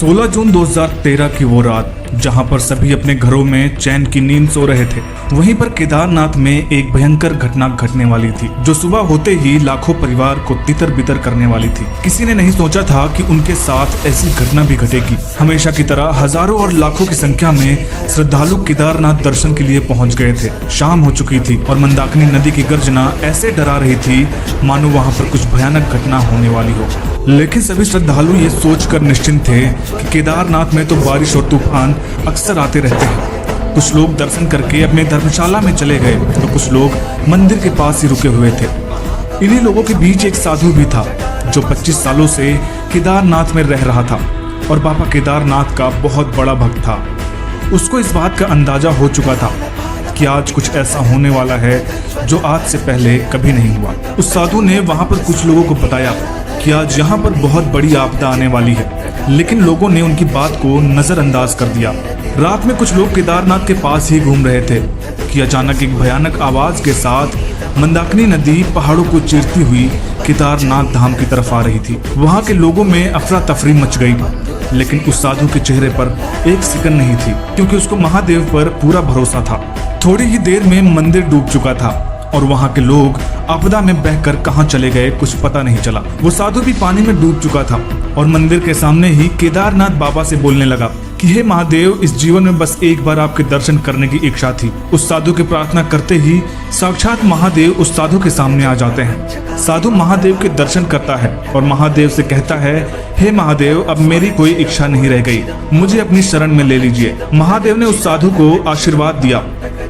16 जून 2013 की वो रात जहां पर सभी अपने घरों में चैन की नींद सो रहे थे, वहीं पर केदारनाथ में एक भयंकर घटना घटने वाली थी जो सुबह होते ही लाखों परिवार को तितर बितर करने वाली थी। किसी ने नहीं सोचा था कि उनके साथ ऐसी घटना भी घटेगी। हमेशा की तरह हजारों और लाखों की संख्या में श्रद्धालु केदारनाथ दर्शन के लिए पहुंच गए थे। शाम हो चुकी थी और मंदाकिनी नदी की गर्जना ऐसे डरा रही थी मानो वहां पर कुछ भयानक घटना होने वाली हो। लेकिन सभी श्रद्धालु ये सोचकर निश्चिंत थे कि केदारनाथ में तो बारिश और तूफान अक्सर आते रहते हैं। कुछ लोग दर्शन करके अपने धर्मशाला में चले गए तो कुछ लोग मंदिर के पास ही रुके हुए थे। इन्हीं लोगों के बीच एक साधु भी था जो 25 सालों से केदारनाथ में रह रहा था और बाबा केदारनाथ का बहुत बड़ा भक्त था। उसको इस बात का अंदाजा हो चुका था कि आज कुछ ऐसा होने वाला है जो आज से पहले कभी नहीं हुआ। उस साधु ने वहां पर कुछ लोगों को बताया कि आज यहाँ पर बहुत बड़ी आपदा आने वाली है, लेकिन लोगों ने उनकी बात को नजरअंदाज कर दिया। रात में कुछ लोग केदारनाथ के पास ही घूम रहे थे कि अचानक एक भयानक आवाज के साथ मंदाकिनी नदी पहाड़ों को चीरती हुई केदारनाथ धाम की तरफ आ रही थी। वहाँ के लोगों में अफरा तफरी मच गई, लेकिन उस साधु के चेहरे पर एक सिकन नहीं थी क्योंकि उसको महादेव पर पूरा भरोसा था। थोड़ी ही देर में मंदिर डूब चुका था और वहाँ के लोग आपदा में बहकर कहां चले गए कुछ पता नहीं चला। वो साधु भी पानी में डूब चुका था और मंदिर के सामने ही केदारनाथ बाबा से बोलने लगा कि हे महादेव, इस जीवन में बस एक बार आपके दर्शन करने की इच्छा थी। उस साधु की प्रार्थना करते ही साक्षात महादेव उस साधु के सामने आ जाते हैं। साधु महादेव के दर्शन करता है और महादेव से कहता है, हे महादेव, अब मेरी कोई इच्छा नहीं रह गई, मुझे अपनी शरण में ले लीजिए। महादेव ने उस साधु को आशीर्वाद दिया।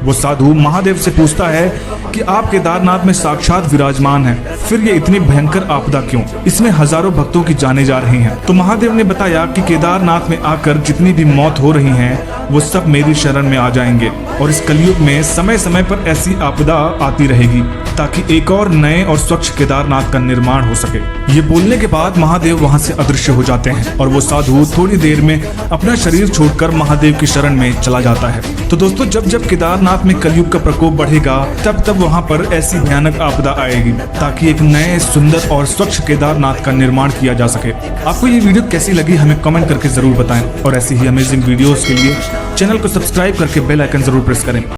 वो साधु महादेव से पूछता है कि आप केदारनाथ में साक्षात विराजमान हैं, फिर ये इतनी भयंकर आपदा क्यों? इसमें हजारों भक्तों की जाने जा रही हैं। तो महादेव ने बताया कि केदारनाथ में आकर जितनी भी मौत हो रही हैं, वो सब मेरी शरण में आ जाएंगे और इस कलयुग में समय समय पर ऐसी आपदा आती रहेगी ताकि एक और नए और स्वच्छ केदारनाथ का निर्माण हो सके। ये बोलने के बाद महादेव वहाँ से अदृश्य हो जाते हैं और वो साधु थोड़ी देर में अपना शरीर छोड़कर महादेव की शरण में चला जाता है। तो दोस्तों, जब जब केदारनाथ में कलयुग का प्रकोप बढ़ेगा तब तब वहाँ पर ऐसी भयानक आपदा आएगी ताकि एक नए सुंदर और स्वच्छ केदारनाथ का निर्माण किया जा सके। आपको ये वीडियो कैसी लगी हमें कमेंट करके जरूर बताएं और ऐसी ही अमेजिंग वीडियोस के लिए चैनल को सब्सक्राइब करके बेल आइकन जरूर प्रेस करें।